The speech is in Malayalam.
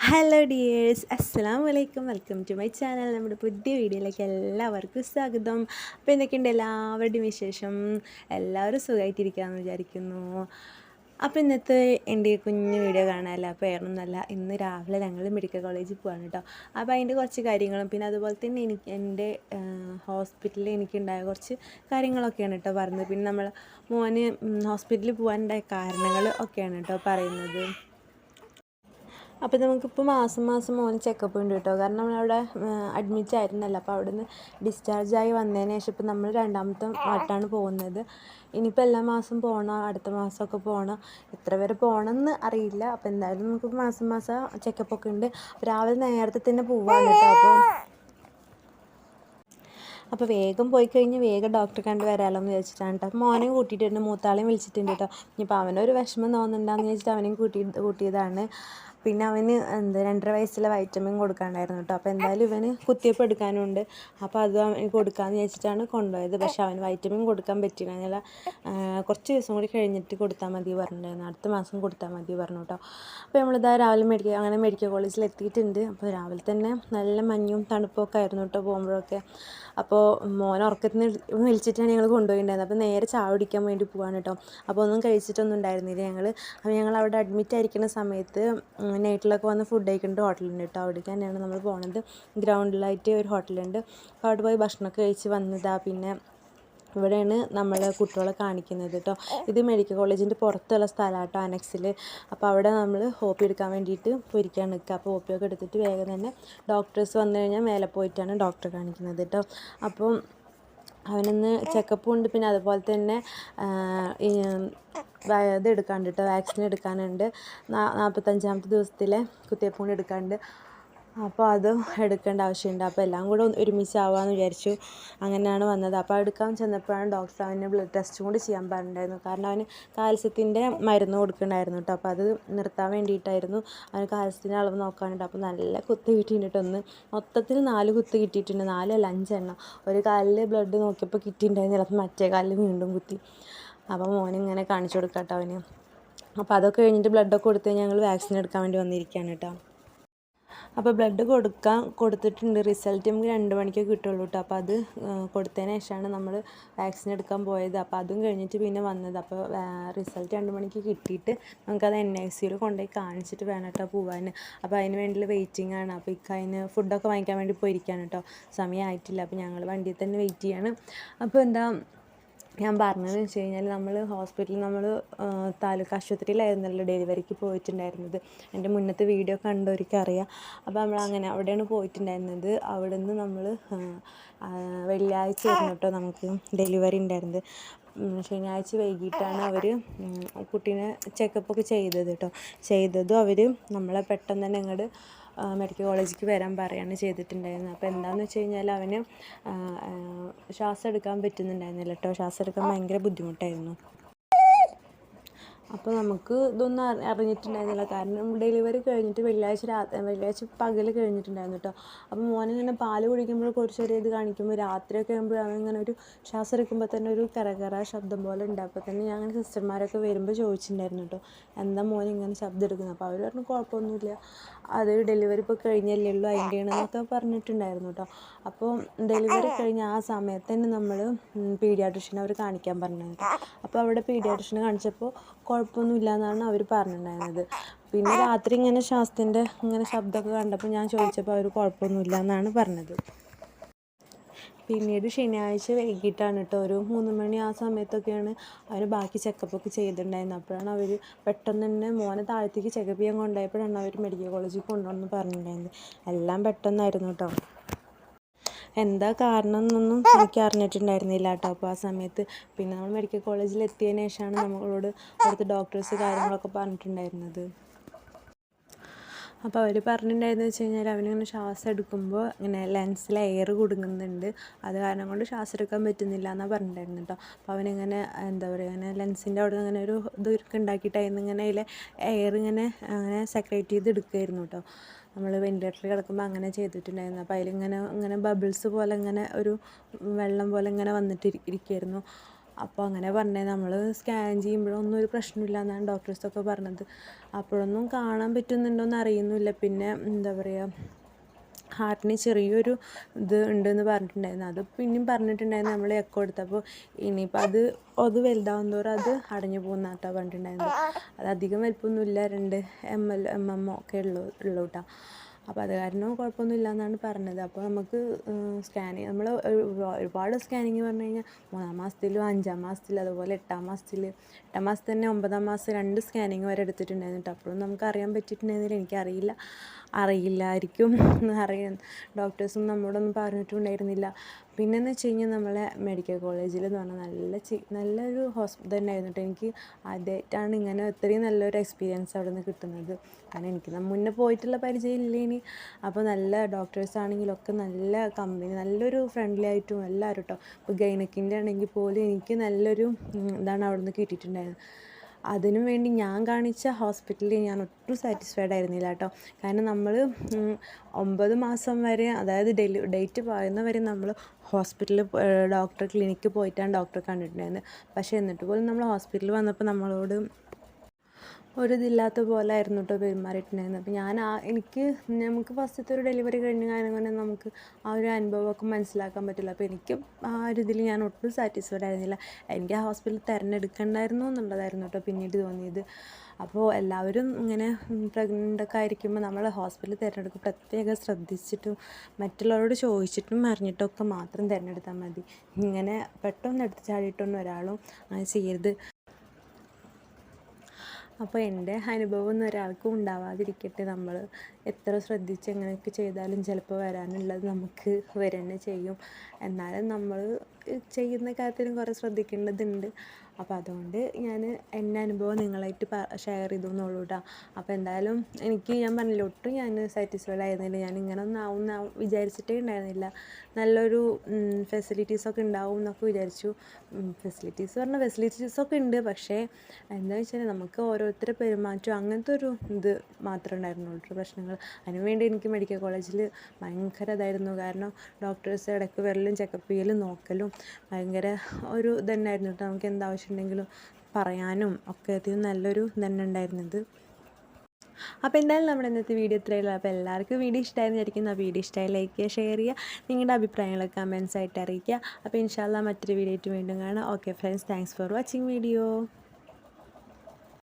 ഹലോ ഡിയേഴ്സ്, അസ്സലാമു അലൈക്കും. Welcome to my channel. നമ്മുടെ പുതിയ വീഡിയോയിലേക്ക് എല്ലാവർക്കും സ്വാഗതം. അപ്പോൾ എന്തൊക്കെയുണ്ട് എല്ലാവരുടെയും വിശേഷം? എല്ലാവരും സുഖമായിട്ടിരിക്കാമെന്ന് വിചാരിക്കുന്നു. അപ്പോൾ ഇന്നത്തെ എൻ്റെ കുഞ്ഞു വീഡിയോ കാണാമല്ലോ. അപ്പോൾ വേറൊന്നുമല്ല, ഇന്ന് രാവിലെ ഞങ്ങൾ മെഡിക്കൽ കോളേജിൽ പോവാണ് കേട്ടോ. അപ്പോൾ അതിൻ്റെ കുറച്ച് കാര്യങ്ങളും പിന്നെ അതുപോലെ തന്നെ എൻ്റെ ഹോസ്പിറ്റലിൽ എനിക്കുണ്ടായ കുറച്ച് കാര്യങ്ങളൊക്കെയാണ് കേട്ടോ പറയുന്നത്. പിന്നെ നമ്മൾ മോന് ഹോസ്പിറ്റലിൽ പോകാനുണ്ടായ കാരണങ്ങൾ ഒക്കെയാണ് കേട്ടോ പറയുന്നത്. അപ്പോൾ നമുക്കിപ്പോൾ മാസം മാസം മോന് ചെക്കപ്പ് ഉണ്ട് കേട്ടോ. കാരണം നമ്മളവിടെ അഡ്മിറ്റ് ആയിരുന്നല്ലോ. അപ്പോൾ അവിടെ നിന്ന് ഡിസ്ചാർജായി വന്നതിന് ശേഷം ഇപ്പോൾ നമ്മൾ രണ്ടാമത്തെ വട്ടമാണ് പോകുന്നത്. ഇനിയിപ്പോൾ എല്ലാ മാസം പോകണം, അടുത്ത മാസമൊക്കെ പോകണം. എത്ര വരെ പോകണമെന്ന് അറിയില്ല. അപ്പോൾ എന്തായാലും നമുക്ക് മാസം മാസം ചെക്കപ്പൊക്കെ ഉണ്ട്. രാവിലെ നേരത്തെ തന്നെ പോവാണ് കേട്ടോ. അപ്പോൾ വേഗം പോയി കഴിഞ്ഞ് വേഗം ഡോക്ടറെ കണ്ട് വരാമല്ലോ എന്ന് വിചാരിച്ചിട്ടാണ് കേട്ടോ. മോനെയും കൂട്ടിയിട്ടുണ്ട്, മൂത്താളെയും വിളിച്ചിട്ടുണ്ട് കേട്ടോ. ഇനിയിപ്പോൾ അവനൊരു വിഷമം തോന്നുന്നുണ്ടാന്ന് വെച്ചിട്ട് അവനെയും കൂട്ടിയതാണ്. പിന്നെ അവന് 2.5 വയസ്സിലെ വൈറ്റമിൻ കൊടുക്കാണ്ടായിരുന്നു കേട്ടോ. അപ്പോൾ എന്തായാലും ഇവന് കുത്തിവെപ്പ് എടുക്കാനുണ്ട്. അപ്പോൾ അത് അവന് കൊടുക്കാമെന്ന് വിചാരിച്ചിട്ടാണ് കൊണ്ടുപോയത്. പക്ഷേ അവന് വൈറ്റമിൻ കൊടുക്കാൻ പറ്റില്ല. കുറച്ച് ദിവസം കൂടി കഴിഞ്ഞിട്ട് കൊടുത്താൽ മതി പറഞ്ഞിട്ടുണ്ടായിരുന്നു. അടുത്ത മാസം കൊടുത്താൽ മതി പറഞ്ഞു കേട്ടോ. അപ്പോൾ നമ്മളിതാ രാവിലെ മെഡിക്കൽ കോളേജിൽ എത്തിയിട്ടുണ്ട്. അപ്പോൾ രാവിലെ തന്നെ നല്ല മഞ്ഞും തണുപ്പൊക്കെ ആയിരുന്നു കേട്ടോ പോകുമ്പോഴൊക്കെ. അപ്പോൾ മോൻ ഉറക്കത്തിന് വിളിച്ചിട്ടാണ് ഞങ്ങൾ കൊണ്ടുപോയിട്ടുണ്ടായിരുന്നത്. അപ്പോൾ നേരെ ചായ കുടിക്കാൻ വേണ്ടി പോവാണ് കേട്ടോ. അപ്പോൾ ഒന്നും കഴിച്ചിട്ടൊന്നും ഉണ്ടായിരുന്നില്ല ഞങ്ങൾ. അപ്പോൾ ഞങ്ങൾ അവിടെ അഡ്മിറ്റ് ആയിരിക്കുന്ന സമയത്ത് നൈറ്റിലൊക്കെ വന്ന് ഫുഡ് കഴിക്കേണ്ട ഹോട്ടലുണ്ട് കേട്ടോ. അവിടേക്ക് തന്നെയാണ് നമ്മൾ പോകുന്നത്. ഗ്രൗണ്ടിലായിട്ട് ഒരു ഹോട്ടലുണ്ട്. അപ്പോൾ അവിടെ പോയി ഭക്ഷണമൊക്കെ കഴിച്ച് വന്നതാ. പിന്നെ ഇവിടെയാണ് നമ്മൾ കുട്ടികളെ കാണിക്കുന്നത് കേട്ടോ. ഇത് മെഡിക്കൽ കോളേജിൻ്റെ പുറത്തുള്ള സ്ഥലമാണ് കേട്ടോ, അനക്സിൽ. അപ്പോൾ അവിടെ നമ്മൾ OP എടുക്കാൻ വേണ്ടിയിട്ട് പോയിരിക്കാൻ നിൽക്കുക. അപ്പോൾ OP ഒക്കെ എടുത്തിട്ട് വേഗം തന്നെ ഡോക്ടേഴ്സ് വന്നു കഴിഞ്ഞാൽ മേലെ പോയിട്ടാണ് ഡോക്ടറെ കാണിക്കുന്നത് കേട്ടോ. അപ്പം അവനൊന്ന് ചെക്കപ്പും ഉണ്ട്. പിന്നെ അതുപോലെ തന്നെ ഇത് എടുക്കാനുണ്ട് കേട്ടോ, വാക്സിൻ എടുക്കാനുണ്ട്. 45ാമത്തെ ദിവസത്തിലെ കുത്തിവെപ്പ് കൂടി എടുക്കാനുണ്ട്. അപ്പോൾ അതും എടുക്കേണ്ട ആവശ്യമുണ്ട്. അപ്പോൾ എല്ലാം കൂടെ ഒരുമിച്ചാവാമെന്ന് വിചാരിച്ചു. അങ്ങനെയാണ് വന്നത്. അപ്പോൾ എടുക്കാൻ ചെന്നപ്പോഴാണ് ഡോക്ടർ അവന് ബ്ലഡ് ടെസ്റ്റും കൂടി ചെയ്യാൻ പറഞ്ഞിട്ടുണ്ടായിരുന്നു. കാരണം അവന് കാൽസ്യത്തിൻ്റെ മരുന്ന് കൊടുക്കണമായിരുന്നു കേട്ടോ. അപ്പോൾ അത് നിർത്താൻ വേണ്ടിയിട്ടായിരുന്നു. അവന് കാൽസ്യത്തിൻ്റെ അളവ് നോക്കാനുണ്ട്. അപ്പോൾ നല്ല കുത്ത് കിട്ടിയിട്ടുണ്ട്. മൊത്തത്തിൽ 4 കുത്ത് കിട്ടിയിട്ടുണ്ട്. 4 അല്ല 5 എണ്ണം. ഒരു കാലിൽ ബ്ലഡ് നോക്കിയപ്പോൾ കിട്ടിയിട്ടുണ്ടായിരുന്നില്ല. അപ്പോൾ മറ്റേ കാലിൽ വീണ്ടും കുത്തി. അപ്പോൾ മോനിങ്ങനെ കാണിച്ചു കൊടുക്കാം കേട്ടോ അവന്. അപ്പോൾ അതൊക്കെ കഴിഞ്ഞിട്ട് ബ്ലഡൊക്കെ കൊടുത്ത് ഞങ്ങൾ വാക്സിൻ എടുക്കാൻ വേണ്ടി വന്നിരിക്കുകയാണ് കേട്ടോ. അപ്പോൾ ബ്ലഡ് കൊടുത്തിട്ടുണ്ട്. റിസൾട്ട് നമുക്ക് 2 മണിക്ക് കിട്ടുള്ളൂ കേട്ടോ. അപ്പോൾ അത് കൊടുത്തതിന് ശേഷമാണ് നമ്മൾ വാക്സിൻ എടുക്കാൻ പോയത്. അപ്പോൾ അതും കഴിഞ്ഞിട്ട് പിന്നെ വന്നത്. അപ്പോൾ റിസൾട്ട് 2 മണിക്ക് കിട്ടിയിട്ട് നമുക്കത് NICUയിൽ കൊണ്ടുപോയി കാണിച്ചിട്ട് വേണം കേട്ടോ പോകാൻ. അപ്പോൾ അതിന് വേണ്ടിയുള്ള വെയിറ്റിംഗ് ആണ്. അപ്പോൾ അതിന് ഫുഡൊക്കെ വാങ്ങിക്കാൻ വേണ്ടി പോയിരിക്കുകയാണ് കേട്ടോ. സമയമായിട്ടില്ല. അപ്പോൾ ഞങ്ങൾ വണ്ടിയിൽ തന്നെ വെയിറ്റ് ചെയ്യാണ്. അപ്പോൾ എന്താ ഞാൻ പറഞ്ഞതെന്ന് വെച്ച് കഴിഞ്ഞാൽ നമ്മൾ ഹോസ്പിറ്റലിൽ താലൂക്ക് ആശുപത്രിയിലായിരുന്നല്ലോ ഡെലിവറിക്ക് പോയിട്ടുണ്ടായിരുന്നത്. എൻ്റെ മുന്നത്തെ വീഡിയോ കണ്ടവർക്ക് അറിയാം. അപ്പോൾ നമ്മളങ്ങനെ അവിടെയാണ് പോയിട്ടുണ്ടായിരുന്നത്. അവിടെ നിന്ന് നമ്മൾ വെള്ളിയാഴ്ച ആയിരുന്നു കേട്ടോ നമുക്ക് ഡെലിവറി ഉണ്ടായിരുന്നത്. ശനിയാഴ്ച വൈകിട്ടാണ് അവർ കുട്ടീനെ ചെക്കപ്പൊക്കെ ചെയ്തത് കേട്ടോ. ചെയ്തതും അവർ നമ്മളെ പെട്ടെന്ന് തന്നെ ഇങ്ങോട്ട് മെഡിക്കൽ കോളേജിലേക്ക് വരാൻ പറയുകയാണ് ചെയ്തിട്ടുണ്ടായിരുന്നത്. അപ്പോൾ എന്താണെന്ന് വെച്ച് കഴിഞ്ഞാൽ അവന് ശ്വാസം എടുക്കാൻ പറ്റുന്നുണ്ടായിരുന്നില്ല കേട്ടോ. ശ്വാസം എടുക്കാൻ ഭയങ്കര ബുദ്ധിമുട്ടായിരുന്നു. അപ്പോൾ നമുക്ക് ഇതൊന്നും അറിഞ്ഞിട്ടുണ്ടായിരുന്നില്ല. കാരണം ഡെലിവറി കഴിഞ്ഞിട്ട് വെള്ളിയാഴ്ച പകൽ കഴിഞ്ഞിട്ടുണ്ടായിരുന്നു കേട്ടോ. അപ്പോൾ മോനിങ്ങനെ പാല് കുടിക്കുമ്പോൾ കുറച്ചൊരു ഇത് കാണിക്കുമ്പോൾ രാത്രിയൊക്കെ ആകുമ്പോൾ അവനിങ്ങനെ ഒരു ശ്വാസം എടുക്കുമ്പോൾ തന്നെ ഒരു കറ ശബ്ദം പോലെ ഉണ്ട്. അപ്പോൾ തന്നെ ഞങ്ങൾ സിസ്റ്റർമാരൊക്കെ വരുമ്പോൾ ചോദിച്ചിട്ടുണ്ടായിരുന്നു കേട്ടോ, എന്താ മോൻ ഇങ്ങനെ ശബ്ദം എടുക്കുന്നത്. അപ്പോൾ അവർ പറഞ്ഞു കുഴപ്പമൊന്നുമില്ല, അത് ഡെലിവറി ഇപ്പോൾ കഴിഞ്ഞല്ലേ ഉള്ളൂ അതിൻ്റെയാണെന്നൊക്കെ പറഞ്ഞിട്ടുണ്ടായിരുന്നു കേട്ടോ. അപ്പോൾ ഡെലിവറി കഴിഞ്ഞ ആ സമയത്ത് തന്നെ നമ്മൾ പീഡിയാട്രിഷ്യനെ അവർ കാണിക്കാൻ പറഞ്ഞത്. അപ്പോൾ അവിടെ പീഡിയാട്രിഷ്യനെ കാണിച്ചപ്പോൾ കുഴപ്പമൊന്നുമില്ല എന്നാണ് അവർ പറഞ്ഞിട്ടുണ്ടായിരുന്നത്. പിന്നെ രാത്രി ഇങ്ങനെ ശ്വാസത്തിൻ്റെ ഇങ്ങനെ ശബ്ദമൊക്കെ കണ്ടപ്പോൾ ഞാൻ ചോദിച്ചപ്പോൾ അവർ കുഴപ്പമൊന്നുമില്ല എന്നാണ് പറഞ്ഞത്. പിന്നീട് ശനിയാഴ്ച വൈകിട്ടാണ് കേട്ടോ, ഒരു 3 മണി ആ സമയത്തൊക്കെയാണ് അവർ ബാക്കി ചെക്കപ്പൊക്കെ ചെയ്തിട്ടുണ്ടായിരുന്നത്. അപ്പോഴാണ് അവർ പെട്ടെന്ന് തന്നെ മോനെ താഴത്തേക്ക് ചെക്കപ്പ് ചെയ്യാൻ കൊണ്ടുപോയപ്പോഴാണ് അവർ മെഡിക്കൽ കോളേജിൽ കൊണ്ടുവന്ന് പറഞ്ഞിട്ടുണ്ടായിരുന്നത്. എല്ലാം പെട്ടെന്നായിരുന്നു കേട്ടോ. എന്താ കാരണം എന്നൊന്നും എനിക്ക് അറിഞ്ഞിട്ടുണ്ടായിരുന്നില്ല കേട്ടോ. അപ്പോൾ ആ സമയത്ത് പിന്നെ നമ്മൾ മെഡിക്കൽ കോളേജിൽ എത്തിയതിന് ശേഷമാണ് നമ്മളോട് അവിടുത്തെ ഡോക്ടേഴ്സ് കാര്യങ്ങളൊക്കെ പറഞ്ഞിട്ടുണ്ടായിരുന്നത്. അപ്പോൾ അവർ പറഞ്ഞിട്ടുണ്ടായിരുന്നത് വെച്ച് കഴിഞ്ഞാൽ അവനിങ്ങനെ ശ്വാസം എടുക്കുമ്പോൾ ഇങ്ങനെ ലെൻസിൽ എയർ കുടുങ്ങുന്നുണ്ട്, അത് കാരണം കൊണ്ട് ശ്വാസം എടുക്കാൻ പറ്റുന്നില്ല എന്നാണ് പറഞ്ഞിട്ടുണ്ടായിരുന്നു കേട്ടോ. അപ്പോൾ അവനിങ്ങനെ എന്താ പറയുക, ഇങ്ങനെ ലെൻസിൻ്റെ അവിടെ ഇങ്ങനെ ഒരു ഇതൊക്കെ ഉണ്ടാക്കിയിട്ടായിരുന്നു ഇങ്ങനെ അതിലെ എയർ അങ്ങനെ സെക്രേറ്റ് ചെയ്ത് എടുക്കുമായിരുന്നു കേട്ടോ. നമ്മൾ വെൻറ്റിലേറ്ററിൽ കിടക്കുമ്പോൾ അങ്ങനെ ചെയ്തിട്ടുണ്ടായിരുന്നു. അപ്പോൾ അതിലിങ്ങനെ ബബിൾസ് പോലെ ഇങ്ങനെ ഒരു വെള്ളം പോലെ ഇങ്ങനെ വന്നിട്ട് ഇരിക്കുമായിരുന്നു. അപ്പോൾ അങ്ങനെ പറഞ്ഞത് നമ്മൾ സ്കാൻ ചെയ്യുമ്പോഴൊന്നും ഒരു പ്രശ്നമില്ല എന്നാണ് ഡോക്ടേഴ്സൊക്കെ പറഞ്ഞത്. അപ്പോഴൊന്നും കാണാൻ പറ്റുന്നുണ്ടോയെന്ന് അറിയുന്നില്ല. പിന്നെ എന്താ പറയുക, ഹാർട്ടിന് ചെറിയൊരു ഇത് ഉണ്ടെന്ന് പറഞ്ഞിട്ടുണ്ടായിരുന്നു. അത് പിന്നെയും പറഞ്ഞിട്ടുണ്ടായിരുന്നു നമ്മൾ എക്കോ എടുത്തപ്പോൾ. ഇനിയിപ്പോൾ അത് വലുതാവും തോറും അത് അടഞ്ഞു പോകുന്ന പറഞ്ഞിട്ടുണ്ടായിരുന്നത്. അത് അധികം വലിപ്പമൊന്നുമില്ല, 2 mm ഒക്കെ ഉള്ളൂ കേട്ടോ. അപ്പോൾ അത് കാരണം കുഴപ്പമൊന്നുമില്ല എന്നാണ് പറഞ്ഞത്. അപ്പോൾ നമുക്ക് സ്കാനിങ് നമ്മൾ ഒരുപാട് സ്കാനിങ് പറഞ്ഞു കഴിഞ്ഞാൽ 3-ാം മാസത്തിലും 5-ാം മാസത്തിലും അതുപോലെ 8-ാം മാസത്തിൽ, 8-ാം മാസത്തിൽ തന്നെ 9-ാം മാസം 2 സ്കാനിങ് വരെ എടുത്തിട്ടുണ്ടായിരുന്നു കേട്ടോ. അപ്പോഴും നമുക്ക് അറിയാൻ പറ്റിയിട്ടുണ്ടായിരുന്നില്ല. അറിയില്ലായിരിക്കും അറിയാൻ ഡോക്ടേഴ്സും നമ്മളോടൊന്നും പറഞ്ഞിട്ടുണ്ടായിരുന്നില്ല. പിന്നെയെന്ന് വെച്ച് കഴിഞ്ഞാൽ നമ്മളെ മെഡിക്കൽ കോളേജിൽ എന്ന് പറഞ്ഞാൽ നല്ലൊരു തന്നെയായിരുന്നു കേട്ടോ. എനിക്ക് ആദ്യമായിട്ടാണ് ഇങ്ങനെ ഇത്രയും നല്ലൊരു എക്സ്പീരിയൻസ് അവിടെ നിന്ന് കിട്ടുന്നത്. കാരണം എനിക്ക് മുന്നേ പോയിട്ടുള്ള പരിചയം ഇല്ലേനി. അപ്പോൾ നല്ല ഡോക്ടേഴ്സ് ആണെങ്കിലൊക്കെ നല്ല കമ്പനി, നല്ലൊരു ഫ്രണ്ട്ലി ആയിട്ടും എല്ലാവരും കേട്ടോ. ഇപ്പോൾ ഗൈനക്കിൻ്റെ ആണെങ്കിൽ പോലും എനിക്ക് നല്ലൊരു ഇതാണ് അവിടെ നിന്ന് കിട്ടിയിട്ടുണ്ടായിരുന്നത്. അതിനു വേണ്ടി ഞാൻ കാണിച്ച ഹോസ്പിറ്റലിൽ ഞാൻ ഒട്ടും സാറ്റിസ്ഫൈഡ് ആയിരുന്നില്ല കേട്ടോ. കാരണം നമ്മൾ 9 മാസം വരെ, അതായത് ഡേറ്റ് പറയുന്നവരെ നമ്മൾ ഹോസ്പിറ്റലിൽ ക്ലിനിക്കിൽ പോയിട്ടാണ് ഡോക്ടറെ കണ്ടിട്ടുണ്ടായിരുന്നത്. പക്ഷേ എന്നിട്ട് പോലും നമ്മൾ ഹോസ്പിറ്റലിൽ വന്നപ്പോൾ നമ്മളോട് ഒരിതില്ലാത്ത പോലെ ആയിരുന്നു കേട്ടോ പെരുമാറിയിട്ടുണ്ടായിരുന്നത്. അപ്പോൾ നമുക്ക് ഫസ്റ്റത്തെ ഒരു ഡെലിവറി കഴിഞ്ഞ കാര്യം നമുക്ക് ആ ഒരു അനുഭവമൊക്കെ മനസ്സിലാക്കാൻ പറ്റില്ല. അപ്പോൾ എനിക്ക് ആ ഒരു ഇതിൽ ഞാൻ ഒട്ടും സാറ്റിസ്ഫൈഡ് ആയിരുന്നില്ല. എനിക്ക് ആ ഹോസ്പിറ്റൽ തിരഞ്ഞെടുക്കണ്ടായിരുന്നു എന്നുള്ളതായിരുന്നു കേട്ടോ പിന്നീട് തോന്നിയത്. അപ്പോൾ എല്ലാവരും ഇങ്ങനെ പ്രഗ്നൻ്റൊക്കെ ആയിരിക്കുമ്പോൾ നമ്മൾ ഹോസ്പിറ്റൽ തിരഞ്ഞെടുക്കും പ്രത്യേകം ശ്രദ്ധിച്ചിട്ടും മറ്റുള്ളവരോട് ചോദിച്ചിട്ടും അറിഞ്ഞിട്ടൊക്കെ മാത്രം തിരഞ്ഞെടുത്താൽ മതി. ഇങ്ങനെ പെട്ടെന്ന് എടുത്ത് ചാടിയിട്ടൊന്നും ഒരാളും അങ്ങനെ ചെയ്യരുത്. അപ്പോൾ എൻ്റെ അനുഭവം ഒന്നും ഒരാൾക്കും ഉണ്ടാവാതിരിക്കട്ടെ. നമ്മൾ എത്ര ശ്രദ്ധിച്ച് എങ്ങനെയൊക്കെ ചെയ്താലും ചിലപ്പോൾ വരാനുള്ളത് നമുക്ക് വരണേ ചെയ്യും. എന്നാലും നമ്മൾ ചെയ്യുന്ന കാര്യത്തിലും കുറേ ശ്രദ്ധിക്കേണ്ടതുണ്ട്. അപ്പോൾ അതുകൊണ്ട് ഞാൻ എൻ്റെ അനുഭവം നിങ്ങളായിട്ട് ഷെയർ ചെയ്തു എന്നുള്ളൂ കേട്ടോ. അപ്പോൾ എന്തായാലും ഞാൻ പറഞ്ഞില്ല, ഒട്ടും ഞാൻ സാറ്റിസ്ഫൈഡ് ആയിരുന്നില്ല. ഞാൻ ഇങ്ങനെ ഒന്നും ആവുമെന്ന് വിചാരിച്ചിട്ടേ ഉണ്ടായിരുന്നില്ല. നല്ലൊരു ഫെസിലിറ്റീസൊക്കെ ഉണ്ടാവും എന്നൊക്കെ വിചാരിച്ചു. ഫെസിലിറ്റീസൊക്കെ ഉണ്ട്. പക്ഷേ എന്താണെന്ന് വെച്ചാൽ നമുക്ക് ഓരോരുത്തരുടെ പെരുമാറ്റം അങ്ങനത്തെ ഒരു ഇത് മാത്രമേ ഉണ്ടായിരുന്നുള്ളൂ പ്രശ്നങ്ങൾ. അതിനുവേണ്ടി എനിക്ക് മെഡിക്കൽ കോളേജിൽ ഭയങ്കര ഇതായിരുന്നു. കാരണം ഡോക്ടേഴ്സ് ഇടയ്ക്ക് വരലും ചെക്കപ്പ് ചെയ്യലും നോക്കലും ഭയങ്കര ഒരു ഇതന്നെയായിരുന്നു കേട്ടോ. നമുക്ക് എന്താവശ്യം ഉണ്ടെങ്കിലും പറയാനും ഒക്കെ അധികം നല്ലൊരു തന്നെ ഉണ്ടായിരുന്നത്. അപ്പോൾ എന്തായാലും നമ്മുടെ ഇന്നത്തെ വീഡിയോ ഇത്രയുള്ളൂ. അപ്പോൾ എല്ലാവർക്കും വീഡിയോ ഇഷ്ടമായിരുന്നു വിചാരിക്കുന്നു. ആ വീഡിയോ ഇഷ്ടമായി ലൈക്ക് ചെയ്യുക, ഷെയർ ചെയ്യുക, നിങ്ങളുടെ അഭിപ്രായങ്ങളൊക്കെ കമൻസ് ആയിട്ട് അറിയിക്കുക. അപ്പോൾ ഇൻഷാ അല്ലാഹ് മറ്റൊരു വീഡിയോ ആയിട്ട് വീണ്ടും കാണാം. Okay friends, thanks for watching video.